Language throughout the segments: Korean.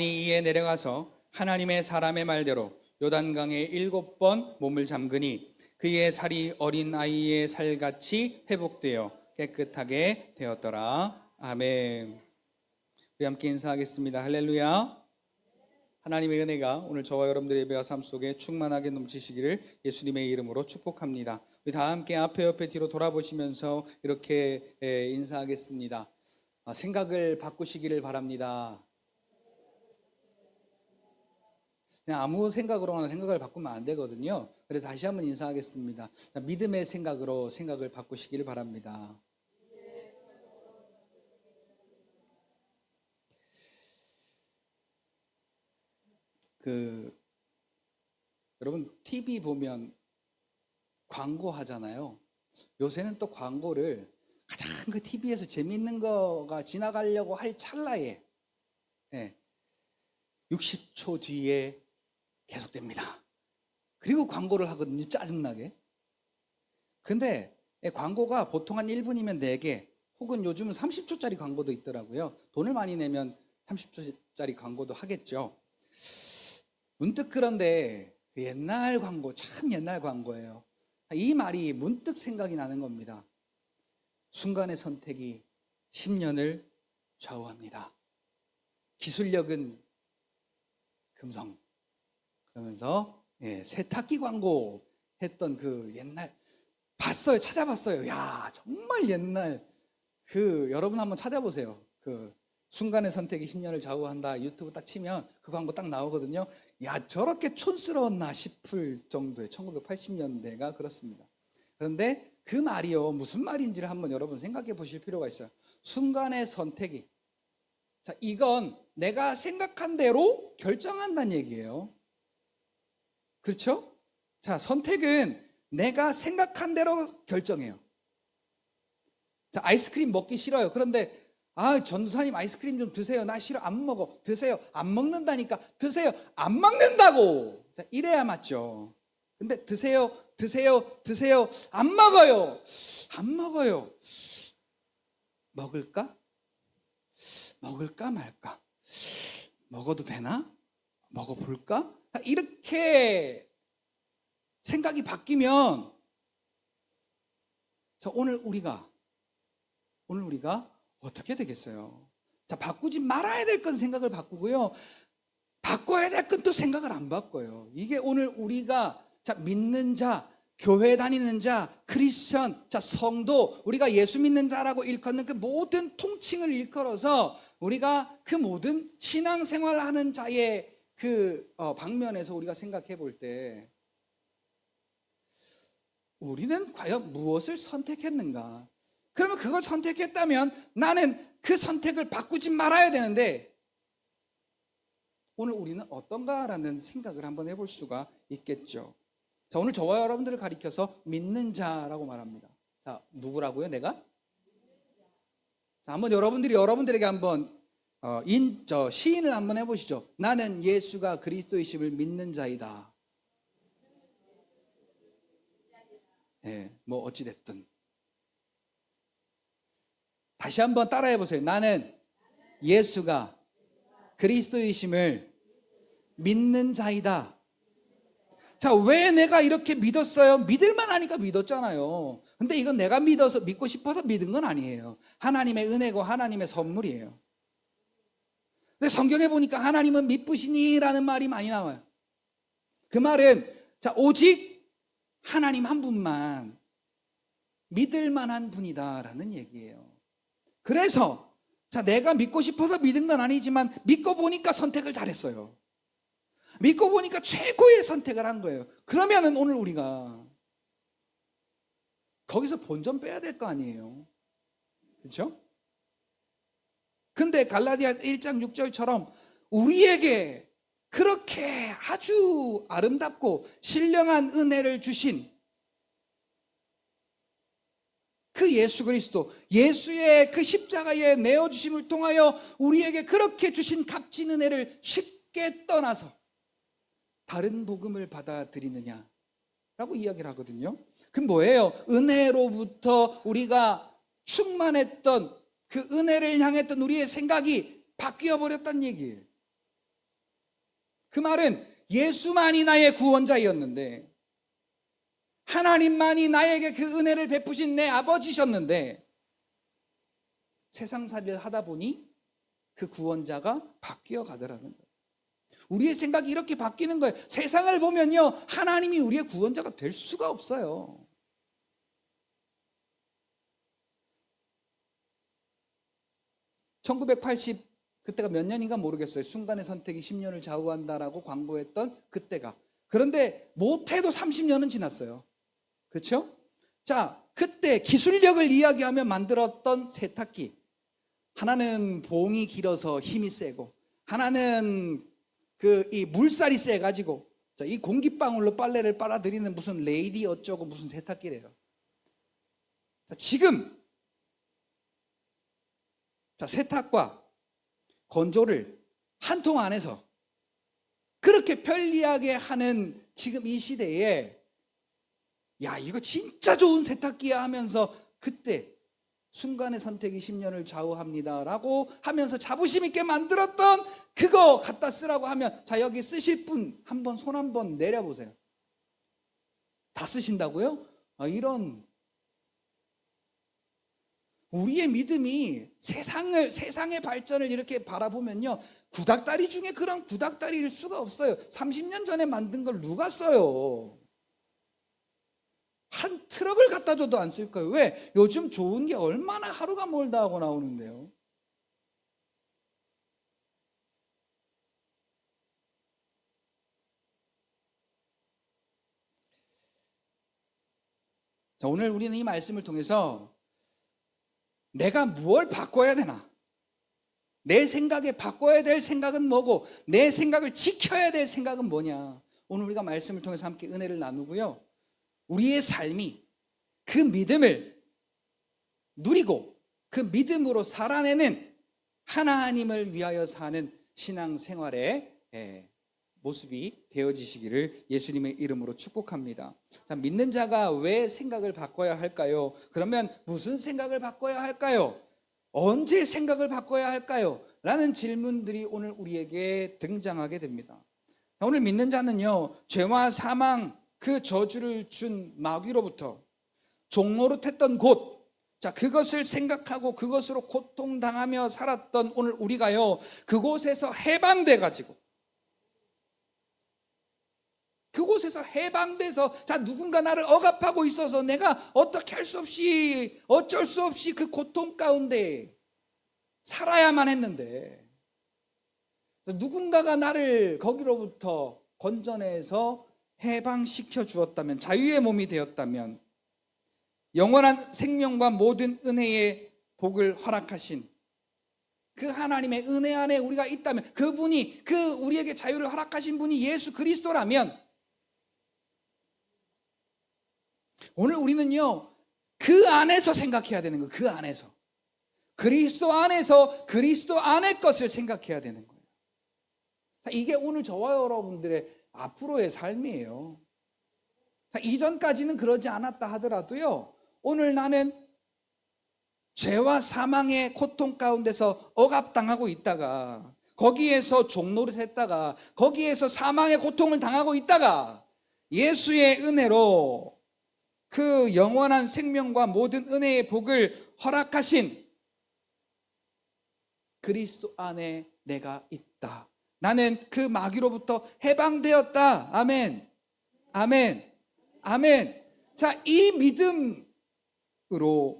이에 내려가서 하나님의 사람의 말대로 요단강에 7번 몸을 잠그니 그의 살이 어린 아이의 살같이 회복되어 깨끗하게 되었더라. 아멘. 우리 함께 인사하겠습니다. 할렐루야. 하나님의 은혜가 오늘 저와 여러분들의 예배와 삶 속에 충만하게 넘치시기를 예수님의 이름으로 축복합니다. 우리 다 함께 앞에 옆에 뒤로 돌아보시면서 이렇게 인사하겠습니다. 생각을 바꾸시기를 바랍니다. 그냥 아무 생각으로만 생각을 바꾸면 안 되거든요. 그래서 다시 한번 인사하겠습니다. 믿음의 생각으로 생각을 바꾸시기를 바랍니다. 여러분 TV 보면 광고 하잖아요. 요새는 또 광고를 가장 그 TV에서 재밌는 거가 지나가려고 할 찰나에 60초 뒤에 계속됩니다. 그리고 광고를 하거든요. 짜증나게. 근데 광고가 보통 한 1분이면 4개 혹은 요즘은 30초짜리 광고도 있더라고요. 돈을 많이 내면 30초짜리 광고도 하겠죠. 문득 그런데 옛날 광고, 참 옛날 광고예요. 이 말이 문득 생각이 나는 겁니다. 순간의 선택이 10년을 좌우합니다. 기술력은 금성. 그러면서 세탁기 광고 했던 그 옛날 봤어요. 찾아봤어요. 야, 정말 옛날 여러분 한번 찾아보세요. 순간의 선택이 10년을 좌우한다. 유튜브 딱 치면 그 광고 딱 나오거든요. 야, 저렇게 촌스러웠나 싶을 정도의 1980년대가 그렇습니다. 그런데 그 말이요, 무슨 말인지를 한번 여러분 생각해 보실 필요가 있어요. 순간의 선택이. 자, 이건 내가 생각한 대로 결정한다는 얘기예요. 그렇죠? 자, 선택은 내가 생각한 대로 결정해요. 자, 아이스크림 먹기 싫어요. 그런데 전도사님 아이스크림 좀 드세요. 나 싫어. 안 먹어. 드세요. 안 먹는다니까. 드세요. 안 먹는다고. 자, 이래야 맞죠. 근데 드세요. 안 먹어요. 안 먹어요. 먹을까 말까? 먹어도 되나? 먹어볼까? 이렇게 생각이 바뀌면 자, 오늘 우리가 어떻게 되겠어요? 자, 바꾸지 말아야 될 건 생각을 바꾸고요. 바꿔야 될 건 또 생각을 안 바꿔요. 이게 오늘 우리가 자, 믿는 자, 교회 다니는 자, 크리스천, 자, 성도, 우리가 예수 믿는 자라고 일컫는 그 모든 통칭을 일컬어서 우리가 그 모든 신앙생활 하는 자의 방면에서 우리가 생각해 볼 때 우리는 과연 무엇을 선택했는가? 그러면 그걸 선택했다면 나는 그 선택을 바꾸지 말아야 되는데 오늘 우리는 어떤가라는 생각을 한번 해볼 수가 있겠죠. 자, 오늘 저와 여러분들을 가리켜서 믿는 자라고 말합니다. 자, 누구라고요? 내가? 자, 한번 여러분들에게 한번 시인을 한번 해보시죠. 나는 예수가 그리스도이심을 믿는 자이다. 뭐 어찌됐든 다시 한번 따라해 보세요. 나는 예수가 그리스도이심을 믿는 자이다. 자, 왜 내가 이렇게 믿었어요? 믿을만 하니까 믿었잖아요. 근데 이건 내가 믿고 싶어서 믿은 건 아니에요. 하나님의 은혜고 하나님의 선물이에요. 근데 성경에 보니까 하나님은 미쁘시니라는 말이 많이 나와요. 그 말은 자, 오직 하나님 한 분만 믿을 만한 분이다라는 얘기예요. 그래서 자, 내가 믿고 싶어서 믿은 건 아니지만 믿고 보니까 선택을 잘했어요. 믿고 보니까 최고의 선택을 한 거예요. 그러면은 오늘 우리가 거기서 본전 빼야 될 거 아니에요. 그렇죠? 근데 갈라디아 1장 6절처럼 우리에게 그렇게 아주 아름답고 신령한 은혜를 주신 그 예수 그리스도, 예수의 그 십자가에 내어주심을 통하여 우리에게 그렇게 주신 값진 은혜를 쉽게 떠나서 다른 복음을 받아들이느냐라고 이야기를 하거든요. 그럼 뭐예요? 은혜로부터 우리가 충만했던 그 은혜를 향했던 우리의 생각이 바뀌어 버렸다는 얘기예요. 그 말은 예수만이 나의 구원자이었는데, 하나님만이 나에게 그 은혜를 베푸신 내 아버지셨는데, 세상살이를 하다 보니 그 구원자가 바뀌어 가더라는 거예요. 우리의 생각이 이렇게 바뀌는 거예요. 세상을 보면요, 하나님이 우리의 구원자가 될 수가 없어요. (1980) 그때가 몇 년인가 모르겠어요. 순간의 선택이 10년을 좌우한다라고 광고했던 그때가. 그런데 못해도 30년은 지났어요. 그렇죠? 자, 그때 기술력을 이야기하며 만들었던 세탁기, 하나는 봉이 길어서 힘이 세고, 하나는 이 물살이 세가지고, 이 공기방울로 빨래를 빨아들이는 무슨 레이디 어쩌고 무슨 세탁기래요. 자, 지금 세탁과 건조를 한 통 안에서 그렇게 편리하게 하는 지금 이 시대에, 야, 이거 진짜 좋은 세탁기야 하면서 그때 순간의 선택이 10년을 좌우합니다라고 하면서 자부심 있게 만들었던 그거 갖다 쓰라고 하면, 자, 여기 쓰실 분 한번 손 한번 내려보세요. 다 쓰신다고요? 이런, 우리의 믿음이 세상의 발전을 이렇게 바라보면요, 구닥다리 중에 그런 구닥다리일 수가 없어요. 30년 전에 만든 걸 누가 써요? 한 트럭을 갖다 줘도 안 쓸 거예요. 왜? 요즘 좋은 게 얼마나 하루가 멀다 하고 나오는데요. 자, 오늘 우리는 이 말씀을 통해서 내가 무엇을 바꿔야 되나? 내 생각에 바꿔야 될 생각은 뭐고, 내 생각을 지켜야 될 생각은 뭐냐? 오늘 우리가 말씀을 통해서 함께 은혜를 나누고요, 우리의 삶이 그 믿음을 누리고 그 믿음으로 살아내는 하나님을 위하여 사는 신앙생활의 모습이 되어지시기를 예수님의 이름으로 축복합니다. 자, 믿는 자가 왜 생각을 바꿔야 할까요? 그러면 무슨 생각을 바꿔야 할까요? 언제 생각을 바꿔야 할까요? 라는 질문들이 오늘 우리에게 등장하게 됩니다. 오늘 믿는 자는요, 죄와 사망 그 저주를 준 마귀로부터 종노릇했던 곳, 자, 그것을 생각하고 그것으로 고통당하며 살았던 오늘 우리가요, 그곳에서 해방돼가지고, 그곳에서 해방돼서, 자, 누군가 나를 억압하고 있어서 내가 어떻게 할 수 없이, 어쩔 수 없이 그 고통 가운데 살아야만 했는데, 누군가가 나를 거기로부터 건져내서 해방시켜 주었다면, 자유의 몸이 되었다면, 영원한 생명과 모든 은혜의 복을 허락하신 그 하나님의 은혜 안에 우리가 있다면, 그분이, 우리에게 자유를 허락하신 분이 예수 그리스도라면, 오늘 우리는요, 그 안에서 생각해야 되는 거예요. 그 안에서, 그리스도 안에서 그리스도 안의 것을 생각해야 되는 거예요. 이게 오늘 저와 여러분들의 앞으로의 삶이에요. 이전까지는 그러지 않았다 하더라도요, 오늘 나는 죄와 사망의 고통 가운데서 억압당하고 있다가, 거기에서 종노릇했다가, 거기에서 사망의 고통을 당하고 있다가, 예수의 은혜로 그 영원한 생명과 모든 은혜의 복을 허락하신 그리스도 안에 내가 있다. 나는 그 마귀로부터 해방되었다. 아멘. 아멘. 아멘. 자, 이 믿음으로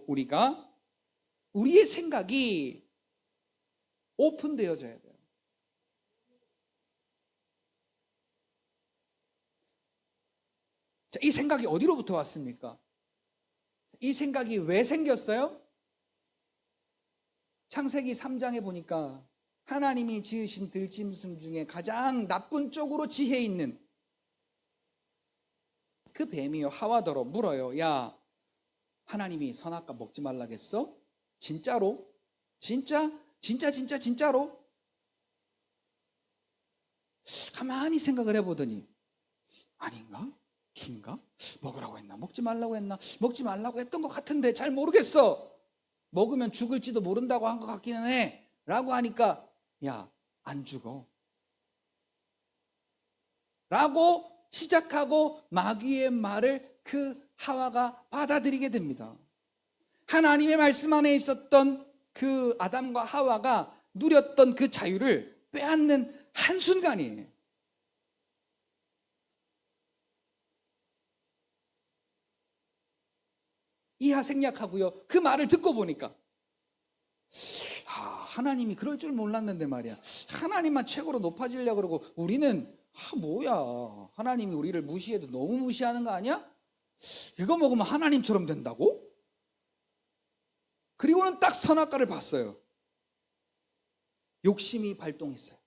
우리가, 우리의 생각이 오픈되어져야 돼요. 자, 이 생각이 어디로부터 왔습니까? 이 생각이 왜 생겼어요? 창세기 3장에 보니까 하나님이 지으신 들짐승 중에 가장 나쁜 쪽으로 지혜 있는 그 뱀이요, 하와더러 물어요. 야, 하나님이 선악과 먹지 말라겠어? 진짜로? 진짜로? 가만히 생각을 해보더니, 아닌가? 긴가? 먹으라고 했나? 먹지 말라고 했나? 먹지 말라고 했던 것 같은데 잘 모르겠어. 먹으면 죽을지도 모른다고 한 것 같기는 해 라고 하니까, 야, 안 죽어. 라고 시작하고 마귀의 말을 그 하와가 받아들이게 됩니다. 하나님의 말씀 안에 있었던 그 아담과 하와가 누렸던 그 자유를 빼앗는 한순간이에요. 이하 생략하고요. 그 말을 듣고 보니까 하나님이 그럴 줄 몰랐는데 말이야. 하나님만 최고로 높아지려고 그러고 우리는 뭐야, 하나님이 우리를 무시해도 너무 무시하는 거 아니야? 이거 먹으면 하나님처럼 된다고? 그리고는 딱 선악과를 봤어요. 욕심이 발동했어요.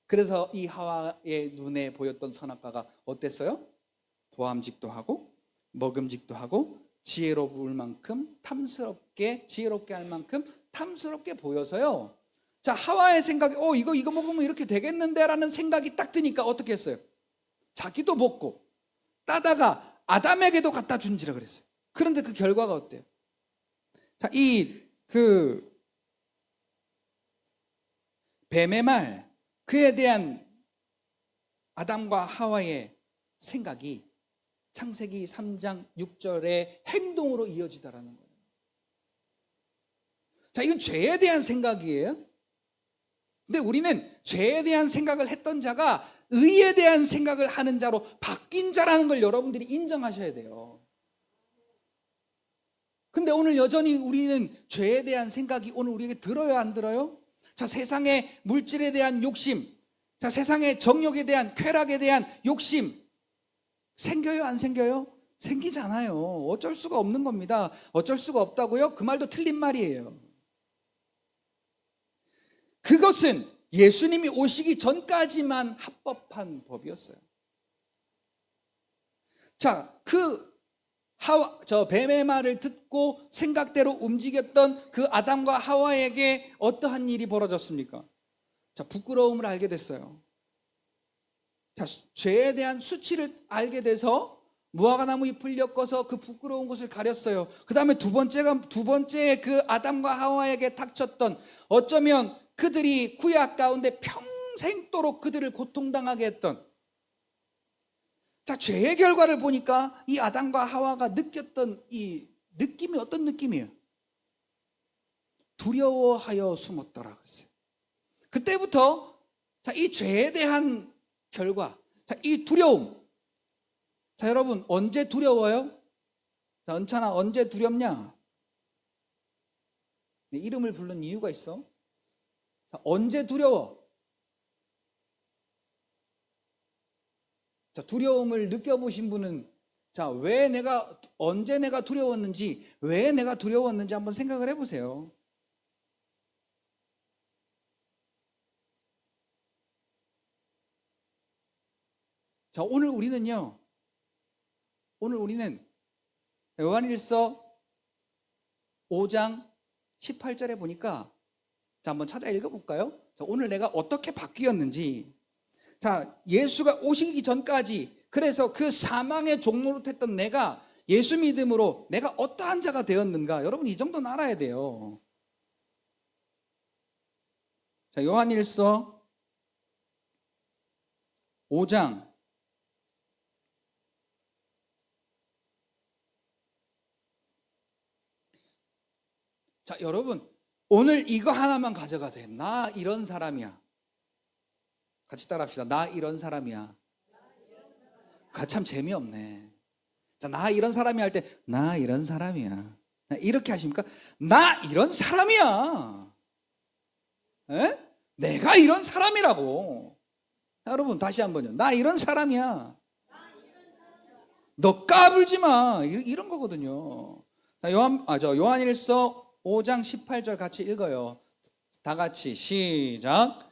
그래서 이 하와의 눈에 보였던 선악과가 어땠어요? 보암직도 하고 먹음직도 하고 지혜로울 만큼 지혜롭게 할 만큼 탐스럽게 보여서요. 자, 하와의 생각이 이거 먹으면 이렇게 되겠는데 라는 생각이 딱 드니까 어떻게 했어요? 자기도 먹고 따다가 아담에게도 갖다 준지라 그랬어요. 그런데 그 결과가 어때요? 자, 뱀의 말, 그에 대한 아담과 하와의 생각이 창세기 3장 6절의 행동으로 이어지다라는 거예요. 자, 이건 죄에 대한 생각이에요. 근데 우리는 죄에 대한 생각을 했던 자가 의에 대한 생각을 하는 자로 바뀐 자라는 걸 여러분들이 인정하셔야 돼요. 근데 오늘 여전히 우리는 죄에 대한 생각이 오늘 우리에게 들어요, 안 들어요? 자, 세상의 물질에 대한 욕심, 자, 세상의 정욕에 대한, 쾌락에 대한 욕심 생겨요, 안 생겨요? 생기잖아요. 어쩔 수가 없는 겁니다. 어쩔 수가 없다고요? 그 말도 틀린 말이에요. 그것은 예수님이 오시기 전까지만 합법한 법이었어요. 자, 뱀의 말을 듣고 생각대로 움직였던 그 아담과 하와에게 어떠한 일이 벌어졌습니까? 자, 부끄러움을 알게 됐어요. 자, 죄에 대한 수치를 알게 돼서 무화과나무 잎을 엮어서 그 부끄러운 곳을 가렸어요. 그 다음에 두 번째 그 아담과 하와에게 닥쳤던, 어쩌면 그들이 구약 가운데 평생도록 그들을 고통당하게 했던, 자, 죄의 결과를 보니까 이 아담과 하와가 느꼈던 이 느낌이 어떤 느낌이에요? 두려워하여 숨었더라 그랬어요. 그때부터 자, 이 죄에 대한 결과, 자, 이 두려움. 자, 여러분, 언제 두려워요? 자, 은찬아, 언제 두렵냐? 네, 이름을 부른 이유가 있어. 자, 언제 두려워? 자, 두려움을 느껴보신 분은, 자, 언제 내가 두려웠는지, 왜 내가 두려웠는지 한번 생각을 해보세요. 자, 오늘 우리는 요한일서 5장 18절에 보니까, 자, 한번 찾아 읽어볼까요? 자, 오늘 내가 어떻게 바뀌었는지. 자, 예수가 오시기 전까지, 그래서 그 사망의 종로로 했던 내가 예수 믿음으로 내가 어떠한 자가 되었는가, 여러분 이 정도는 알아야 돼요. 자, 요한일서 5장 자, 여러분 오늘 이거 하나만 가져가세요. 나 이런 사람이야. 같이 따라합시다. 나 이런 사람이야. 참 재미없네. 자, 나 이런 사람이야 할 때, 나 이런 사람이야. 이렇게 하십니까? 나 이런 사람이야. 에? 내가 이런 사람이라고. 자, 여러분 다시 한번요. 나 이런 사람이야. 너 까불지 마. 이런 거거든요. 자, 요한일서 5장 18절 같이 읽어요. 다 같이 시작.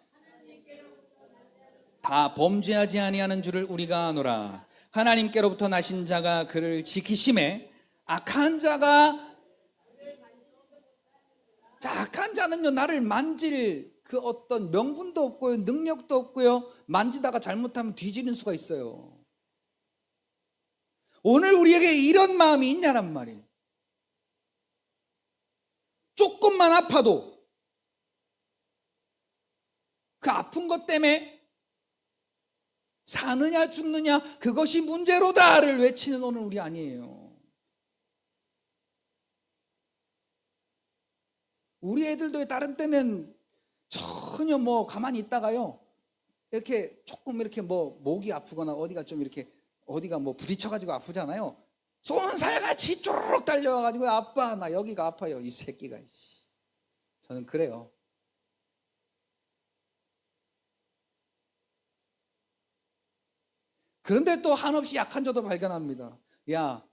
다 범죄하지 아니하는 줄을 우리가 아노라. 하나님께로부터 나신 자가 그를 지키심에 악한 자가, 자, 악한 자는요, 나를 만질 그 어떤 명분도 없고요, 능력도 없고요, 만지다가 잘못하면 뒤지는 수가 있어요. 오늘 우리에게 이런 마음이 있냐란 말이에요. 조금만 아파도 그 아픈 것 때문에 사느냐 죽느냐 그것이 문제로다를 외치는 오늘 우리 아니에요. 우리 애들도 다른 때는 전혀 뭐 가만히 있다가요, 이렇게 조금 이렇게 뭐 목이 아프거나 어디가 좀 이렇게 어디가 뭐 부딪혀가지고 아프잖아요. 쏜살같이 쪼르륵 달려와가지고 아빠 나 여기가 아파요. 이 새끼가. 저는 그래요. 그런데 또 한없이 약한 저도 발견합니다. 야,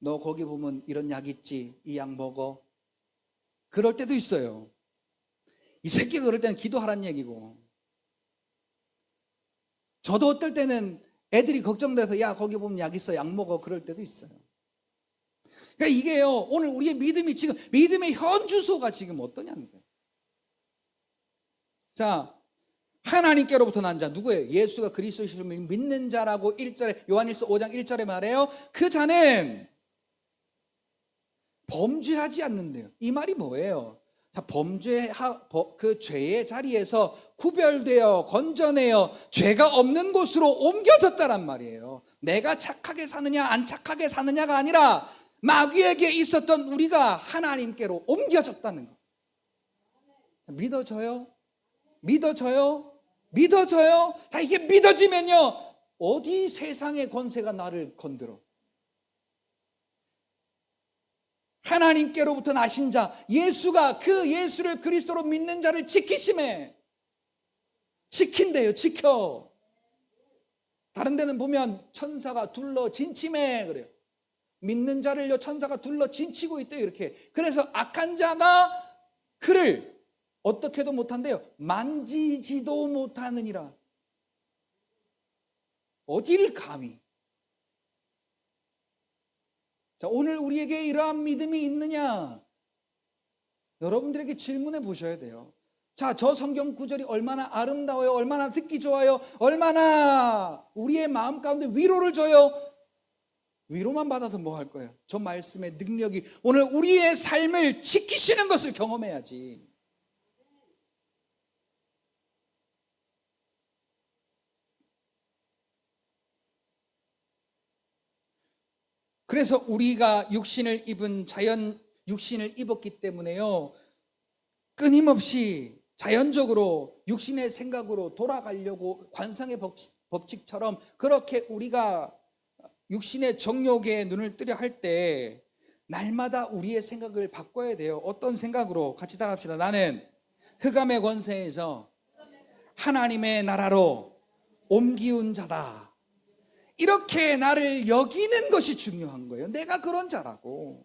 너 거기 보면 이런 약 있지? 이 약 먹어. 그럴 때도 있어요. 이 새끼가 그럴 때는 기도하란 얘기고, 저도 어떨 때는 애들이 걱정돼서 야 거기 보면 약 있어, 약 먹어, 그럴 때도 있어요. 그러니까 이게요, 오늘 우리의 믿음이 지금 믿음의 현 주소가 지금 어떠냐는 거예요. 자, 하나님께로부터 난 자 누구예요? 예수가 그리스도이심을 믿는 자라고 1절에 요한일서 5장 1절에 말해요. 그 자는 범죄하지 않는데요. 이 말이 뭐예요? 자, 그 죄의 자리에서 구별되어 건져내어 죄가 없는 곳으로 옮겨졌다란 말이에요. 내가 착하게 사느냐 안 착하게 사느냐가 아니라 마귀에게 있었던 우리가 하나님께로 옮겨졌다는 거. 믿어져요? 믿어져요? 믿어져요? 자, 이게 믿어지면요, 어디 세상의 권세가 나를 건드려? 하나님께로부터 나신 자 예수가, 그 예수를 그리스도로 믿는 자를 지키심에, 지킨대요. 지켜. 다른 데는 보면 천사가 둘러 진침해 그래요. 믿는 자를요 천사가 둘러 진치고 있대요. 이렇게. 그래서 악한 자가 그를 어떻게도 못한대요. 만지지도 못하느니라. 어디를 감히. 자, 오늘 우리에게 이러한 믿음이 있느냐? 여러분들에게 질문해 보셔야 돼요. 자, 저 성경 구절이 얼마나 아름다워요, 얼마나 듣기 좋아요, 얼마나 우리의 마음 가운데 위로를 줘요. 위로만 받아도 뭐 할 거예요? 저 말씀의 능력이 오늘 우리의 삶을 지키시는 것을 경험해야지. 그래서 우리가 육신을 입었기 때문에요, 끊임없이 자연적으로 육신의 생각으로 돌아가려고 관상의 법칙처럼 그렇게 우리가 육신의 정욕에 눈을 뜨려 할 때 날마다 우리의 생각을 바꿔야 돼요. 어떤 생각으로? 같이 따라합시다. 나는 흑암의 권세에서 하나님의 나라로 옮기운 자다. 이렇게 나를 여기는 것이 중요한 거예요. 내가 그런 자라고.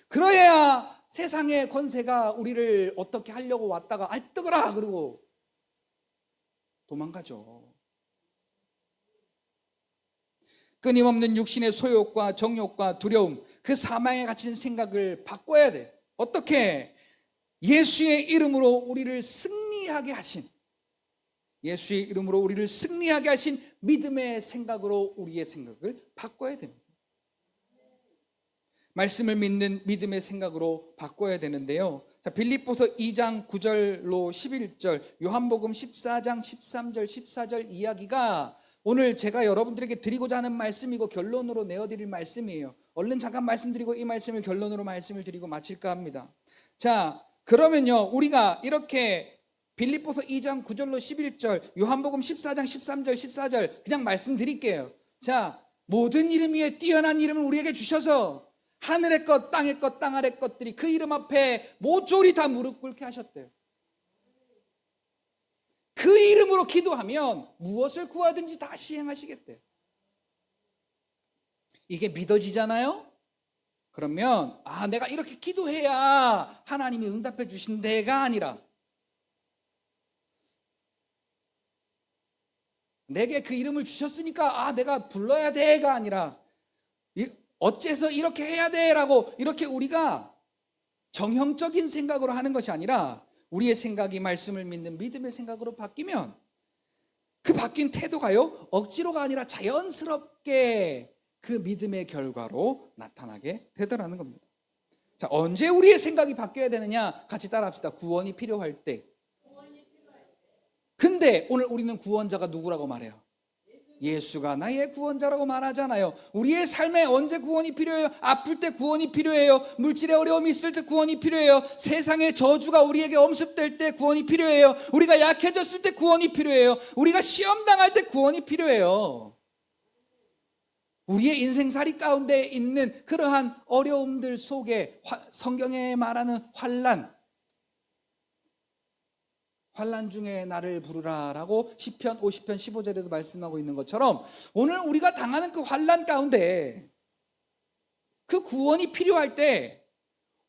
그래야 세상의 권세가 우리를 어떻게 하려고 왔다가 아 뜨거라 그러고 도망가죠. 끊임없는 육신의 소욕과 정욕과 두려움, 그 사망에 갇힌 생각을 바꿔야 돼. 어떻게? 예수의 이름으로 우리를 승리하게 하신, 예수의 이름으로 우리를 승리하게 하신 믿음의 생각으로 우리의 생각을 바꿔야 됩니다. 말씀을 믿는 믿음의 생각으로 바꿔야 되는데요. 자, 빌립보서 2장 9절로 11절, 요한복음 14장 13절 14절 이야기가 오늘 제가 여러분들에게 드리고자 하는 말씀이고 결론으로 내어드릴 말씀이에요. 얼른 잠깐 말씀드리고 이 말씀을 결론으로 말씀을 드리고 마칠까 합니다. 자, 그러면요, 우리가 이렇게 빌립보서 2장 9절로 11절, 요한복음 14장 13절 14절 그냥 말씀드릴게요. 자, 모든 이름 위에 뛰어난 이름을 우리에게 주셔서 하늘의 것, 땅의 것, 땅 아래 것들이 그 이름 앞에 모조리 다 무릎 꿇게 하셨대요. 그 이름으로 기도하면 무엇을 구하든지 다 시행하시겠대요. 이게 믿어지잖아요? 그러면 아, 내가 이렇게 기도해야 하나님이 응답해 주신대가 아니라, 내게 그 이름을 주셨으니까 아, 내가 불러야 돼가 아니라, 어째서 이렇게 해야 돼라고 이렇게 우리가 정형적인 생각으로 하는 것이 아니라 우리의 생각이 말씀을 믿는 믿음의 생각으로 바뀌면 그 바뀐 태도가요, 억지로가 아니라 자연스럽게 그 믿음의 결과로 나타나게 되더라는 겁니다. 자, 언제 우리의 생각이 바뀌어야 되느냐? 같이 따라합시다. 구원이 필요할 때. 근데 오늘 우리는 구원자가 누구라고 말해요? 예수가 나의 구원자라고 말하잖아요. 우리의 삶에 언제 구원이 필요해요? 아플 때 구원이 필요해요. 물질의 어려움이 있을 때 구원이 필요해요. 세상의 저주가 우리에게 엄습될 때 구원이 필요해요. 우리가 약해졌을 때 구원이 필요해요. 우리가 시험 당할 때 구원이 필요해요. 우리의 인생살이 가운데 있는 그러한 어려움들 속에 성경에 말하는 환난 중에 나를 부르라라고 시편 50편 15절에도 말씀하고 있는 것처럼 오늘 우리가 당하는 그 환난 가운데 그 구원이 필요할 때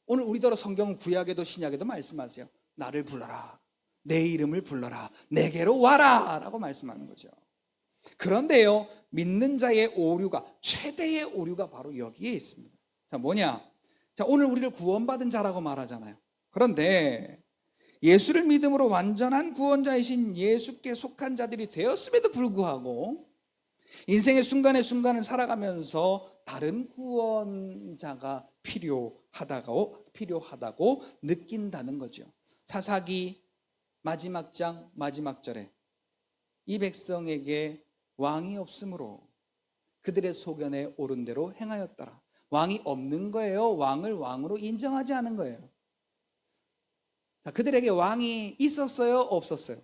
오늘 우리더러 성경은 구약에도 신약에도 말씀하세요. 나를 불러라. 내 이름을 불러라. 내게로 와라 라고 말씀하는 거죠. 그런데요, 믿는 자의 오류가, 최대의 오류가 바로 여기에 있습니다. 자, 뭐냐? 자, 오늘 우리를 구원받은 자라고 말하잖아요. 그런데 예수를 믿음으로 완전한 구원자이신 예수께 속한 자들이 되었음에도 불구하고 인생의 순간의 순간을 살아가면서 다른 구원자가 필요하다고 느낀다는 거죠. 사사기 마지막 장 마지막 절에 이 백성에게 왕이 없으므로 그들의 소견에 옳은 대로 행하였더라. 왕이 없는 거예요? 왕을 왕으로 인정하지 않은 거예요? 자, 그들에게 왕이 있었어요? 없었어요?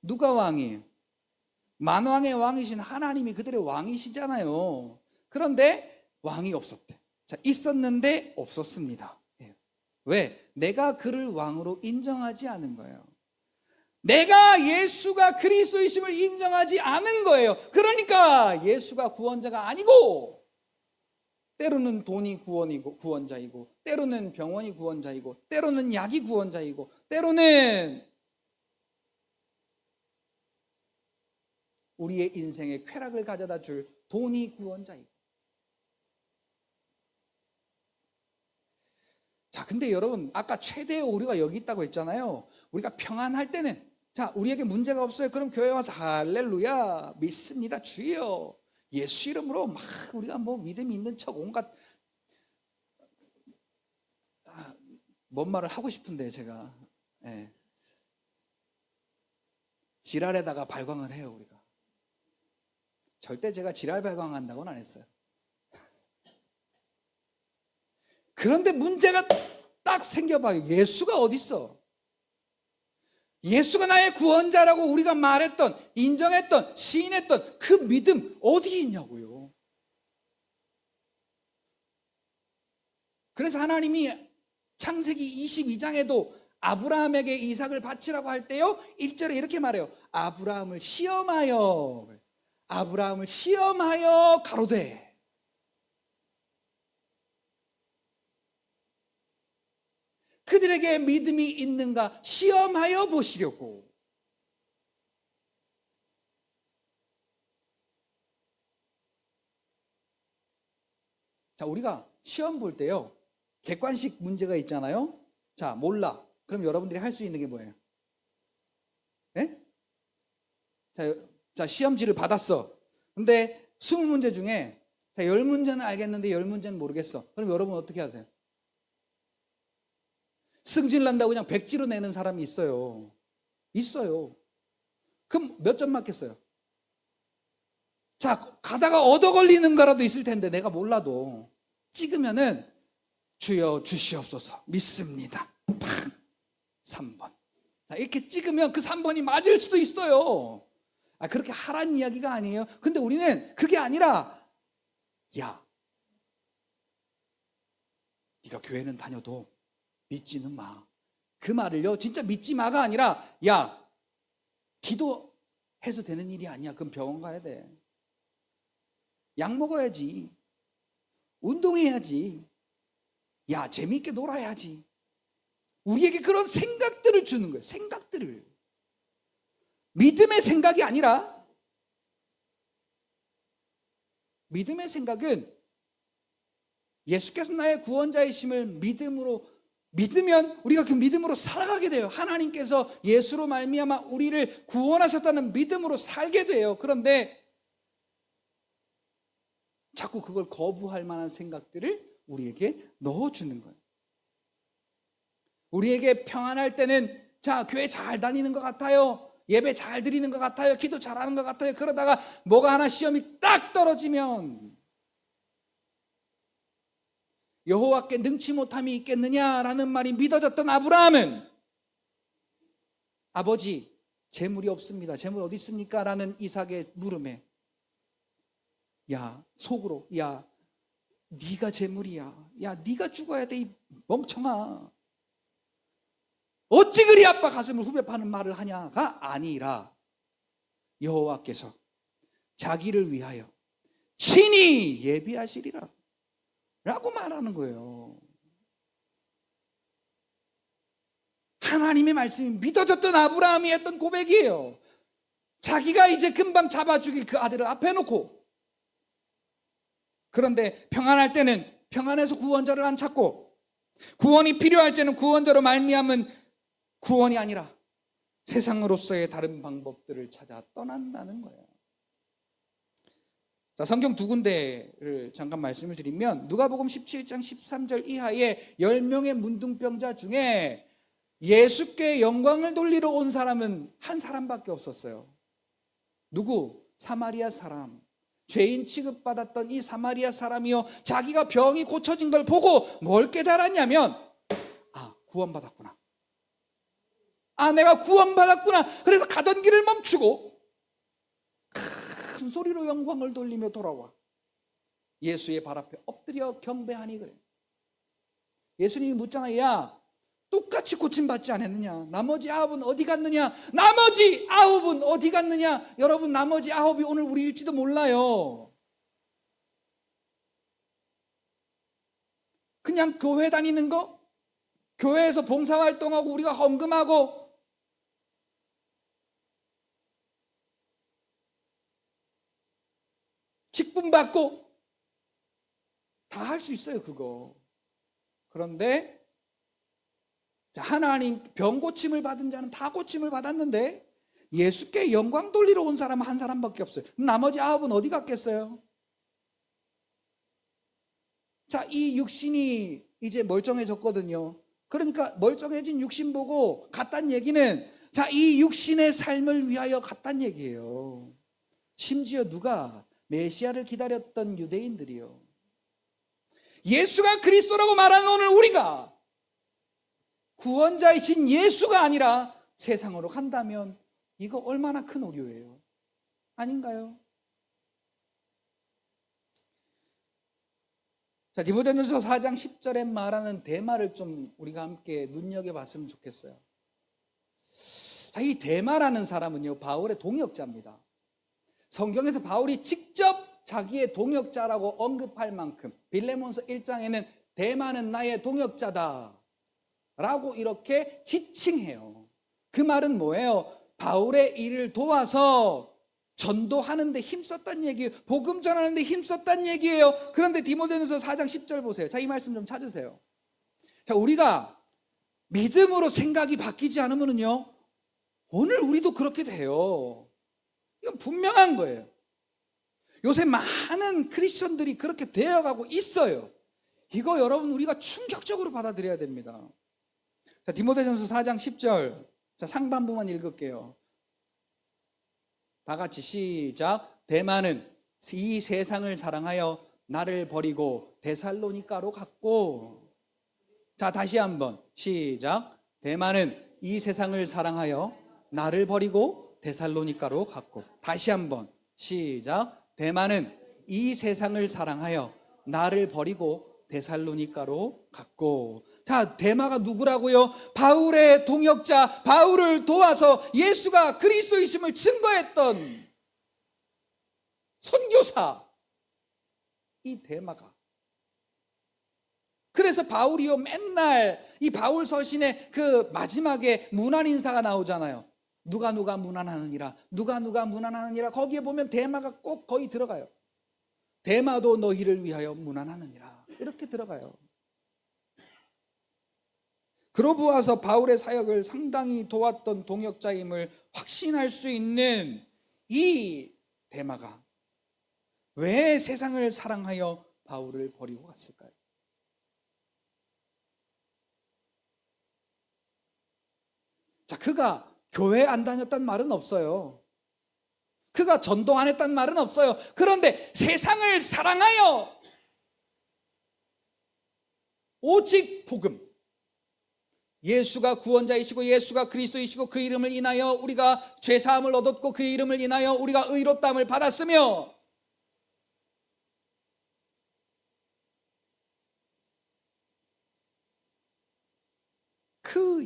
누가 왕이에요? 만왕의 왕이신 하나님이 그들의 왕이시잖아요. 그런데 왕이 없었대. 자, 있었는데 없었습니다. 왜? 내가 그를 왕으로 인정하지 않은 거예요. 내가 예수가 그리스도이심을 인정하지 않은 거예요. 그러니까 예수가 구원자가 아니고 때로는 돈이 구원자이고 때로는 병원이 구원자이고 때로는 약이 구원자이고 때로는 우리의 인생에 쾌락을 가져다 줄 돈이 구원자이고. 자, 근데 여러분 아까 최대의 오류가 여기 있다고 했잖아요. 우리가 평안할 때는 자, 우리에게 문제가 없어요. 그럼 교회 와서 할렐루야 믿습니다 주여 예수 이름으로 막 우리가 뭐 믿음이 있는 척 온갖 뭔 말을 하고 싶은데 제가 지랄에다가 발광을 해요. 우리가 절대 제가 지랄 발광한다고는 안 했어요. 그런데 문제가 딱 생겨봐요. 예수가 어디 있어? 예수가 나의 구원자라고 우리가 말했던, 인정했던, 시인했던 그 믿음 어디 있냐고요. 그래서 하나님이 창세기 22장에도 아브라함에게 이삭을 바치라고 할 때요 1절에 이렇게 말해요. 아브라함을 시험하여 가로되. 그들에게 믿음이 있는가 시험하여 보시려고. 자, 우리가 시험 볼 때요 객관식 문제가 있잖아요. 자, 몰라. 그럼 여러분들이 할 수 있는 게 뭐예요? 네? 자, 시험지를 받았어. 근데 20문제 중에 자, 10문제는 알겠는데 10문제는 모르겠어. 그럼 여러분 어떻게 하세요? 승질 난다고 그냥 백지로 내는 사람이 있어요. 그럼 몇 점 맞겠어요? 자, 가다가 얻어 걸리는 거라도 있을 텐데 내가 몰라도 찍으면은 주여 주시옵소서 믿습니다. 팍 3번. 자, 이렇게 찍으면 그 3번이 맞을 수도 있어요. 그렇게 하란 이야기가 아니에요. 근데 우리는 그게 아니라 야, 네가 교회는 다녀도 믿지는 마. 그 말을요 진짜 믿지 마가 아니라 야, 기도해서 되는 일이 아니야. 그럼 병원 가야 돼. 약 먹어야지. 운동해야지. 야, 재미있게 놀아야지. 우리에게 그런 생각들을 주는 거예요. 생각들을. 믿음의 생각이 아니라 믿음의 생각은 예수께서 나의 구원자이심을 믿으면 우리가 그 믿음으로 살아가게 돼요. 하나님께서 예수로 말미암아 우리를 구원하셨다는 믿음으로 살게 돼요. 그런데 자꾸 그걸 거부할 만한 생각들을 우리에게 넣어주는 거예요. 우리에게 평안할 때는 자, 교회 잘 다니는 것 같아요. 예배 잘 드리는 것 같아요. 기도 잘하는 것 같아요. 그러다가 뭐가 하나 시험이 딱 떨어지면 여호와께 능치 못함이 있겠느냐라는 말이 믿어졌던 아브라함은 아버지 재물이 없습니다. 재물 어디 있습니까? 라는 이삭의 물음에 야 속으로 야 네가 재물이야. 야 네가 죽어야 돼 이 멍청아. 어찌 그리 아빠 가슴을 후벼 파는 말을 하냐가 아니라 여호와께서 자기를 위하여 친히 예비하시리라 라고 말하는 거예요. 하나님의 말씀이 믿어졌던 아브라함이 했던 고백이에요. 자기가 이제 금방 잡아 죽일 그 아들을 앞에 놓고, 그런데 평안할 때는 평안해서 구원자를 안 찾고, 구원이 필요할 때는 구원자로 말미암은 구원이 아니라 세상으로서의 다른 방법들을 찾아 떠난다는 거예요. 자, 성경 두 군데를 잠깐 말씀을 드리면 누가복음 17장 13절 이하의 10명의 문둥병자 중에 예수께 영광을 돌리러 온 사람은 한 사람밖에 없었어요. 누구? 사마리아 사람. 죄인 취급받았던 이 사마리아 사람이요, 자기가 병이 고쳐진 걸 보고 뭘 깨달았냐면, 아, 구원받았구나. 아, 내가 구원받았구나. 그래서 가던 길을 멈추고 큰 소리로 영광을 돌리며 돌아와 예수의 발 앞에 엎드려 경배하니 그래. 예수님이 묻잖아요. 야, 똑같이 고침받지 않았느냐? 나머지 9은 어디 갔느냐? 나머지 9은 어디 갔느냐? 여러분, 나머지 9이 오늘 우리일지도 몰라요. 그냥 교회 다니는 거, 교회에서 봉사활동하고 우리가 헌금하고, 직분 받고 다 할 수 있어요, 그거. 그런데 하나님 병 고침을 받은 자는 다 고침을 받았는데 예수께 영광 돌리러 온 사람은 한 사람밖에 없어요. 나머지 9은 어디 갔겠어요? 자, 이 육신이 이제 멀쩡해졌거든요. 그러니까 멀쩡해진 육신 보고 갔단 얘기는, 자, 이 육신의 삶을 위하여 갔단 얘기예요. 심지어 누가? 메시아를 기다렸던 유대인들이요. 예수가 그리스도라고 말하는 오늘 우리가 구원자이신 예수가 아니라 세상으로 간다면 이거 얼마나 큰 오류예요. 아닌가요? 자, 디모데전서 4장 10절에 말하는 데마를 좀 우리가 함께 눈여겨봤으면 좋겠어요. 자, 이 데마라는 사람은요, 바울의 동역자입니다. 성경에서 바울이 직접 자기의 동역자라고 언급할 만큼 빌레몬서 1장에는 데마는 나의 동역자다 라고 이렇게 지칭해요. 그 말은 뭐예요? 바울의 일을 도와서 전도하는 데 힘썼단 얘기예요. 복음 전하는 데 힘썼단 얘기예요. 그런데 디모데전서 4장 10절 보세요. 자, 이 말씀 좀 찾으세요. 자, 우리가 믿음으로 생각이 바뀌지 않으면요, 오늘 우리도 그렇게 돼요. 이건 분명한 거예요. 요새 많은 크리스천들이 그렇게 되어가고 있어요. 이거 여러분 우리가 충격적으로 받아들여야 됩니다. 자, 디모데전서 4장 10절. 자, 상반부만 읽을게요. 다 같이 시작. 데마는 이 세상을 사랑하여 나를 버리고 데살로니가로 갔고. 자, 다시 한번 시작. 데마는 이 세상을 사랑하여 나를 버리고 데살로니가로 갔고. 다시 한번 시작. 데마는 이 세상을 사랑하여 나를 버리고 데살로니가로 갔고. 자, 데마가 누구라고요? 바울의 동역자, 바울을 도와서 예수가 그리스도이심을 증거했던 선교사, 이 데마가. 그래서 바울이요, 맨날 이 바울 서신의 그 마지막에 문안 인사가 나오잖아요. 누가 문안하느니라, 누가 문안하느니라. 거기에 보면 데마가 꼭 거의 들어가요. 데마도 너희를 위하여 문안하느니라, 이렇게 들어가요. 그러고 와서 바울의 사역을 상당히 도왔던 동역자임을 확신할 수 있는 이 데마가 왜 세상을 사랑하여 바울을 버리고 갔을까요? 자, 그가 교회 안 다녔단 말은 없어요. 그가 전도 안 했단 말은 없어요. 그런데 세상을 사랑하여 오직 복음, 예수가 구원자이시고 예수가 그리스도이시고 그 이름을 인하여 우리가 죄사함을 얻었고 그 이름을 인하여 우리가 의롭다함을 받았으며, 그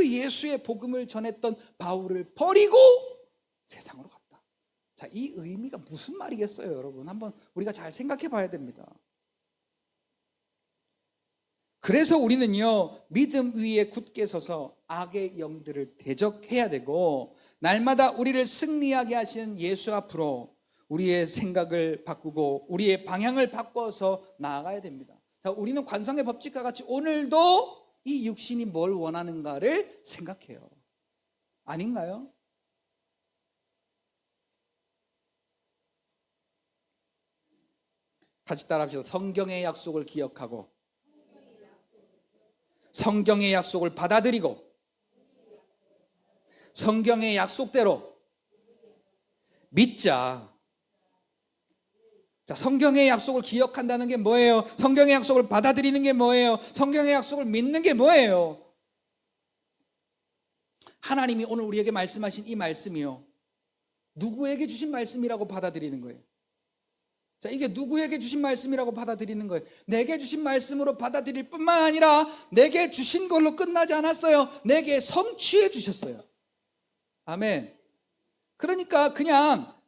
예수의 복음을 전했던 바울을 버리고 세상으로 갔다. 자, 이 의미가 무슨 말이겠어요, 여러분? 한번 우리가 잘 생각해 봐야 됩니다. 그래서 우리는요, 믿음 위에 굳게 서서 악의 영들을 대적해야 되고, 날마다 우리를 승리하게 하시는 예수 앞으로 우리의 생각을 바꾸고 우리의 방향을 바꿔서 나아가야 됩니다. 자, 우리는 관성의 법칙과 같이 오늘도 이 육신이 뭘 원하는가를 생각해요. 아닌가요? 같이 따라합시다. 성경의 약속을 기억하고 성경의 약속을 받아들이고 성경의 약속대로 믿자. 자, 성경의 약속을 기억한다는 게 뭐예요? 성경의 약속을 받아들이는 게 뭐예요? 성경의 약속을 믿는 게 뭐예요? 하나님이 오늘 우리에게 말씀하신 이 말씀이요, 누구에게 주신 말씀이라고 받아들이는 거예요. 자, 이게 누구에게 주신 말씀이라고 받아들이는 거예요. 내게 주신 말씀으로 받아들일 뿐만 아니라 내게 주신 걸로 끝나지 않았어요. 내게 성취해 주셨어요. 아멘. 그러니까 그냥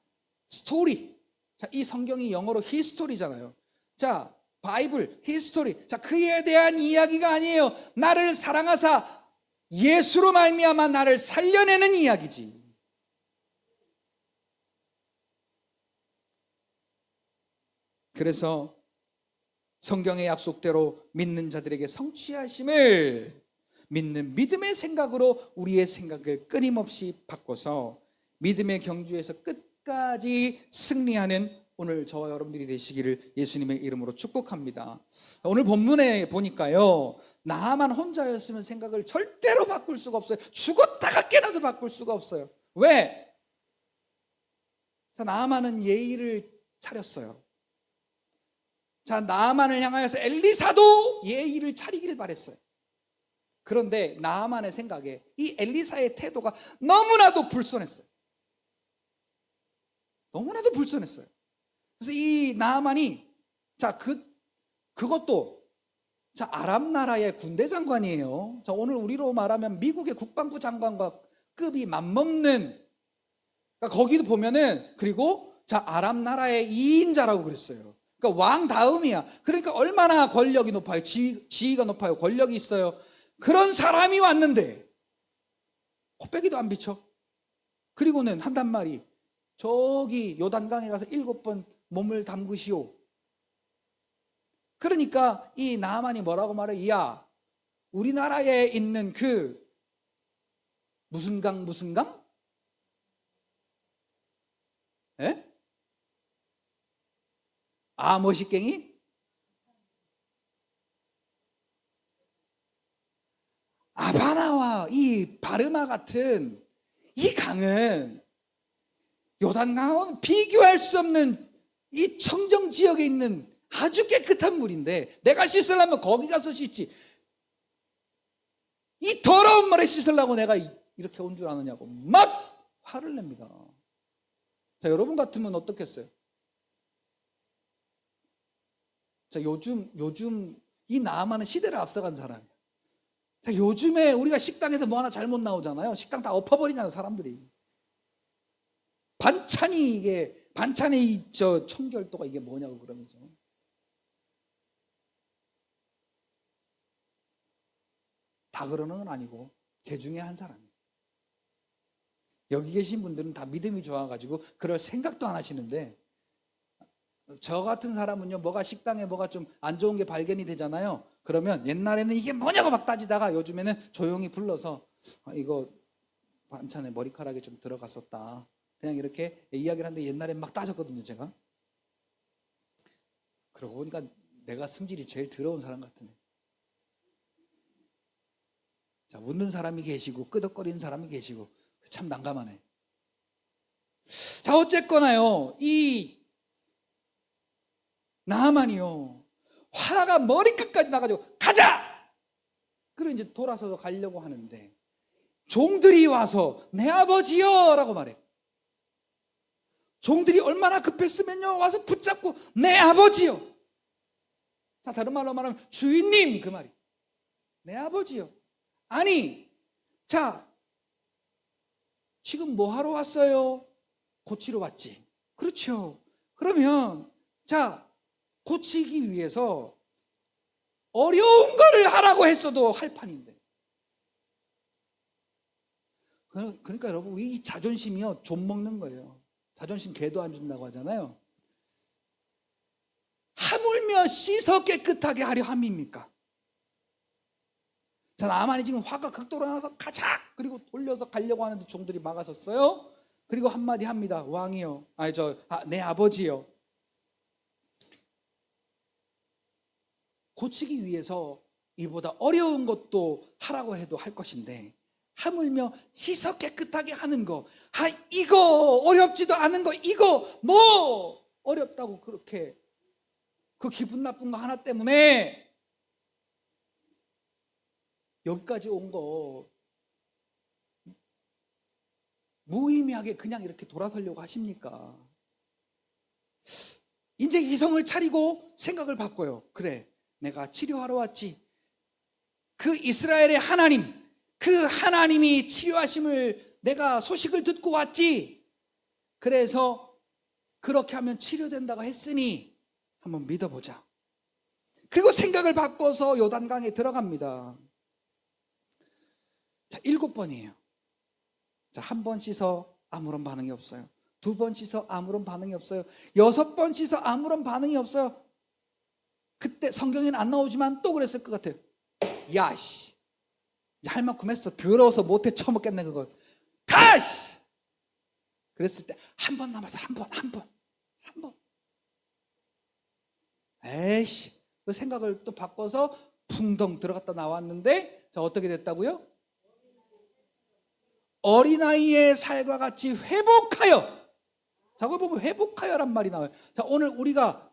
스토리. 자, 이 성경이 영어로 히스토리잖아요. 자, 바이블, 히스토리. 자, 그에 대한 이야기가 아니에요. 나를 사랑하사 예수로 말미암아 나를 살려내는 이야기지. 그래서 성경의 약속대로 믿는 자들에게 성취하심을 믿는 믿음의 생각으로 우리의 생각을 끊임없이 바꿔서 믿음의 경주에서 끝까지 승리하는 오늘 저와 여러분들이 되시기를 예수님의 이름으로 축복합니다. 오늘 본문에 보니까요, 나만 혼자였으면 생각을 절대로 바꿀 수가 없어요. 죽었다가 깨나도 바꿀 수가 없어요. 왜? 자, 나만은 예의를 차렸어요. 자, 나만을 향하여서 엘리사도 예의를 차리기를 바랬어요. 그런데 나만의 생각에 이 엘리사의 태도가 너무나도 불손했어요. 너무나도 불손했어요. 그래서 이 나만이, 자, 그것도, 자, 아람 나라의 군대 장관이에요. 자, 오늘 우리로 말하면 미국의 국방부 장관과 급이 맞먹는, 그러니까 거기도 보면은, 그리고 자, 아람 나라의 2인자라고 그랬어요. 그러니까 왕 다음이야. 그러니까 얼마나 권력이 높아요. 지위가 높아요. 권력이 있어요. 그런 사람이 왔는데 코빼기도 안 비춰. 그리고는 한단 말이, 저기 요단강에 가서 7번 몸을 담그시오. 그러니까 이 나만이 뭐라고 말해? 야, 우리나라에 있는 그 무슨 강 무슨 강? 에? 아, 머시갱이? 아바나와 이 바르마 같은 이 강은 요단강하고는 비교할 수 없는 이 청정 지역에 있는 아주 깨끗한 물인데, 내가 씻으려면 거기 가서 씻지, 이 더러운 물에 씻으려고 내가 이렇게 온 줄 아느냐고 막 화를 냅니다. 자, 여러분 같으면 어떻겠어요? 자, 요즘 이 나아만은 시대를 앞서간 사람이에요. 자, 요즘에 우리가 식당에서 뭐 하나 잘못 나오잖아요. 식당 다 엎어버리잖아요, 사람들이. 반찬의 저 청결도가 이게 뭐냐고 그러면서. 다 그러는 건 아니고 개 중에 한 사람이에요. 여기 계신 분들은 다 믿음이 좋아가지고 그럴 생각도 안 하시는데, 저 같은 사람은요, 뭐가 식당에 뭐가 좀 안 좋은 게 발견이 되잖아요. 그러면 옛날에는 이게 뭐냐고 막 따지다가 요즘에는 조용히 불러서, 이거 반찬에 머리카락이 좀 들어갔었다, 그냥 이렇게 이야기를 하는데, 옛날엔 막 따졌거든요, 제가. 그러고 보니까 내가 승질이 제일 더러운 사람 같으네. 자, 웃는 사람이 계시고 끄덕거리는 사람이 계시고 참 난감하네. 자, 어쨌거나요, 이 나하만이요, 화가 머리끝까지 나가지고 가자! 그리고 이제 돌아서서 가려고 하는데 종들이 와서 내 아버지요 라고 말해. 종들이 얼마나 급했으면요, 와서 붙잡고 내 아버지요. 자, 다른 말로 말하면 주인님, 그 말이. 내 아버지요. 아니, 자, 지금 뭐 하러 왔어요? 고치러 왔지. 그렇죠. 그러면 자, 고치기 위해서 어려운 거를 하라고 했어도 할 판인데. 그러니까 여러분, 이 자존심이요, 좀 먹는 거예요. 자존심 개도 안 준다고 하잖아요. 하물며 씻어 깨끗하게 하려 함입니까? 자, 나만이 지금 화가 극도로 나서 가자! 그리고 돌려서 가려고 하는데 종들이 막아섰어요. 그리고 한마디 합니다. 왕이요, 내 아버지요, 고치기 위해서 이보다 어려운 것도 하라고 해도 할 것인데 하물며 씻어 깨끗하게 하는 거, 이거 어렵지도 않은 거, 이거 뭐 어렵다고 그렇게 그 기분 나쁜 거 하나 때문에 여기까지 온 거 무의미하게 그냥 이렇게 돌아서려고 하십니까? 이제 이성을 차리고 생각을 바꿔요. 그래, 내가 치료하러 왔지. 그 이스라엘의 하나님, 그 하나님이 치료하심을 내가 소식을 듣고 왔지. 그래서 그렇게 하면 치료된다고 했으니 한번 믿어보자. 그리고 생각을 바꿔서 요단강에 들어갑니다. 자, 7번이에요. 자, 1번 씻어 아무런 반응이 없어요. 2번 씻어 아무런 반응이 없어요. 6번 씻어 아무런 반응이 없어요. 그때 성경에는 안 나오지만 또 그랬을 것 같아요. 야씨, 할 만큼 했어. 더러워서 못해 처먹겠네 그걸. 가씨! 그랬을 때 한 번 남았어. 한 번. 에이씨, 그 생각을 또 바꿔서 풍덩 들어갔다 나왔는데, 자, 어떻게 됐다고요? 어린아이의 살과 같이 회복하여. 자, 그걸 보면 회복하여란 말이 나와요. 자, 오늘 우리가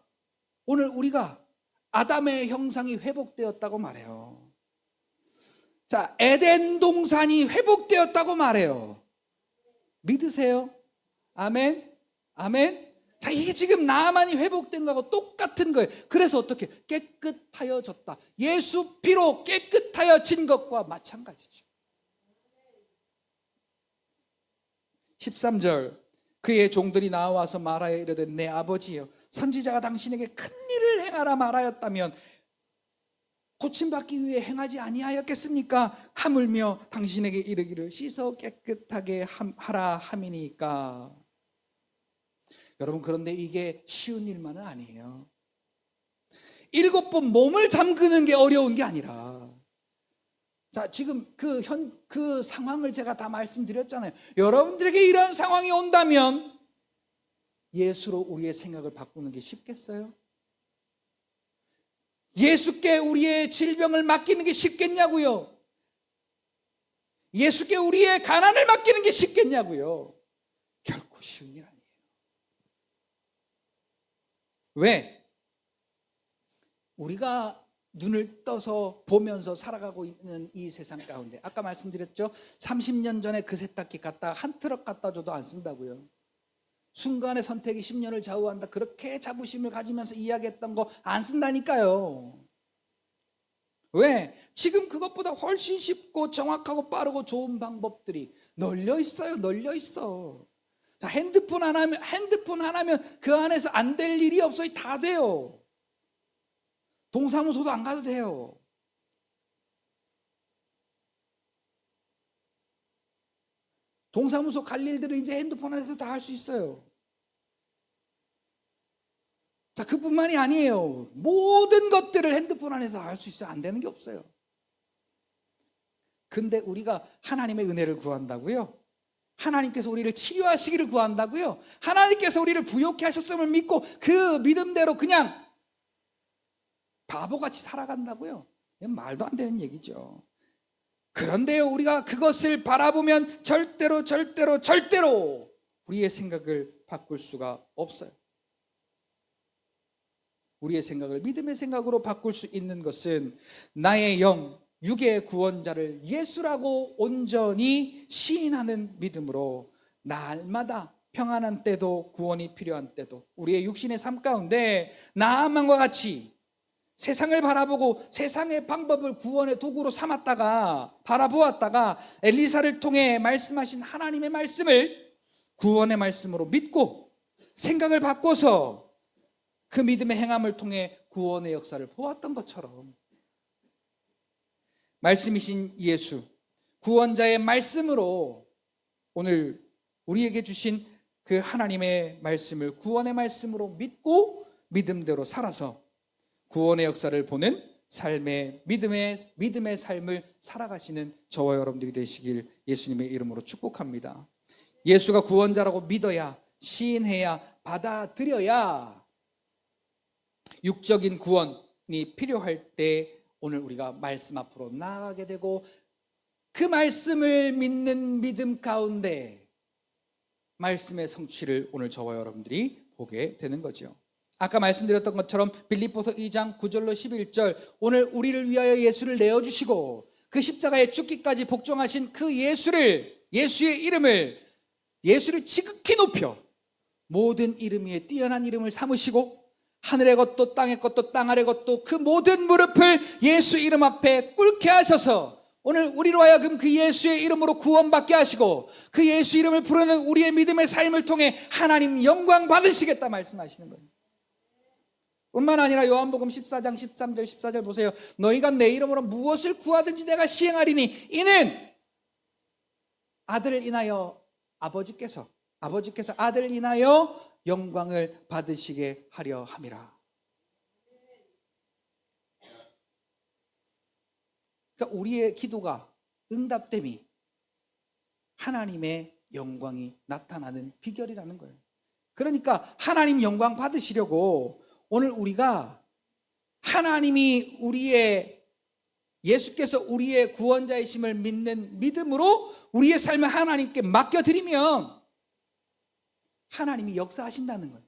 아담의 형상이 회복되었다고 말해요. 자, 에덴 동산이 회복되었다고 말해요. 믿으세요? 아멘? 아멘? 자, 이게 지금 나만이 회복된 거하고 똑같은 거예요. 그래서 어떻게? 깨끗하여졌다. 예수 피로 깨끗하여진 것과 마찬가지죠. 13절, 그의 종들이 나와서 말하여 이르되 내 아버지여, 선지자가 당신에게 큰 일을 행하라 말하였다면 고침받기 위해 행하지 아니하였겠습니까? 하물며 당신에게 이르기를 씻어 깨끗하게 하라 함이니까. 여러분, 그런데 이게 쉬운 일만은 아니에요. 7번 몸을 잠그는 게 어려운 게 아니라, 자, 지금 그 상황을 제가 다 말씀드렸잖아요. 여러분들에게 이런 상황이 온다면 예수로 우리의 생각을 바꾸는 게 쉽겠어요? 예수께 우리의 질병을 맡기는 게 쉽겠냐고요? 예수께 우리의 가난을 맡기는 게 쉽겠냐고요? 결코 쉬운 일 아니에요. 왜? 우리가 눈을 떠서 보면서 살아가고 있는 이 세상 가운데, 아까 말씀드렸죠? 30년 전에 그 세탁기 갖다 한 트럭 갖다 줘도 안 쓴다고요. 순간의 선택이 10년을 좌우한다, 그렇게 자부심을 가지면서 이야기했던 거 안 쓴다니까요. 왜? 지금 그것보다 훨씬 쉽고 정확하고 빠르고 좋은 방법들이 널려 있어요. 널려 있어. 자, 핸드폰 하나면 그 안에서 안 될 일이 없어요. 다 돼요. 동사무소도 안 가도 돼요. 동사무소 갈 일들을 이제 핸드폰 안에서 다 할 수 있어요. 자, 그뿐만이 아니에요. 모든 것들을 핸드폰 안에서 할 수 있어요. 안 되는 게 없어요. 근데 우리가 하나님의 은혜를 구한다고요? 하나님께서 우리를 치료하시기를 구한다고요? 하나님께서 우리를 부욕해 하셨음을 믿고 그 믿음대로 그냥 바보같이 살아간다고요? 이건 말도 안 되는 얘기죠. 그런데 우리가 그것을 바라보면 절대로 우리의 생각을 바꿀 수가 없어요. 우리의 생각을 믿음의 생각으로 바꿀 수 있는 것은 나의 영, 육의 구원자를 예수라고 온전히 시인하는 믿음으로 날마다 평안한 때도 구원이 필요한 때도 우리의 육신의 삶 가운데 나아만과 같이 세상을 바라보고 세상의 방법을 구원의 도구로 삼았다가 바라보았다가 엘리사를 통해 말씀하신 하나님의 말씀을 구원의 말씀으로 믿고 생각을 바꿔서 그 믿음의 행함을 통해 구원의 역사를 보았던 것처럼 말씀이신 예수, 구원자의 말씀으로 오늘 우리에게 주신 그 하나님의 말씀을 구원의 말씀으로 믿고 믿음대로 살아서 구원의 역사를 보는 삶의 믿음의 삶을 살아가시는 저와 여러분들이 되시길 예수님의 이름으로 축복합니다. 예수가 구원자라고 믿어야, 시인해야, 받아들여야 육적인 구원이 필요할 때 오늘 우리가 말씀 앞으로 나아가게 되고 그 말씀을 믿는 믿음 가운데 말씀의 성취를 오늘 저와 여러분들이 보게 되는 거죠. 아까 말씀드렸던 것처럼 빌립보서 2장 9절로 11절 오늘 우리를 위하여 예수를 내어주시고 그 십자가에 죽기까지 복종하신 그 예수의 이름을 예수를 지극히 높여 모든 이름 위에 뛰어난 이름을 삼으시고 하늘의 것도 땅의 것도 땅 아래 것도 그 모든 무릎을 예수 이름 앞에 꿇게 하셔서 오늘 우리로 하여금 그 예수의 이름으로 구원받게 하시고 그 예수 이름을 부르는 우리의 믿음의 삶을 통해 하나님 영광 받으시겠다 말씀하시는 거예요. 뿐만 아니라 요한복음 14장 13절 14절 보세요. 너희가 내 이름으로 무엇을 구하든지 내가 시행하리니 이는 아들을 인하여 아버지께서 아들을 인하여 영광을 받으시게 하려 함이라. 그러니까 우리의 기도가 응답됨이 하나님의 영광이 나타나는 비결이라는 거예요. 그러니까 하나님 영광 받으시려고 오늘 우리가 하나님이 예수께서 우리의 구원자이심을 믿는 믿음으로 우리의 삶을 하나님께 맡겨드리면 하나님이 역사하신다는 거예요.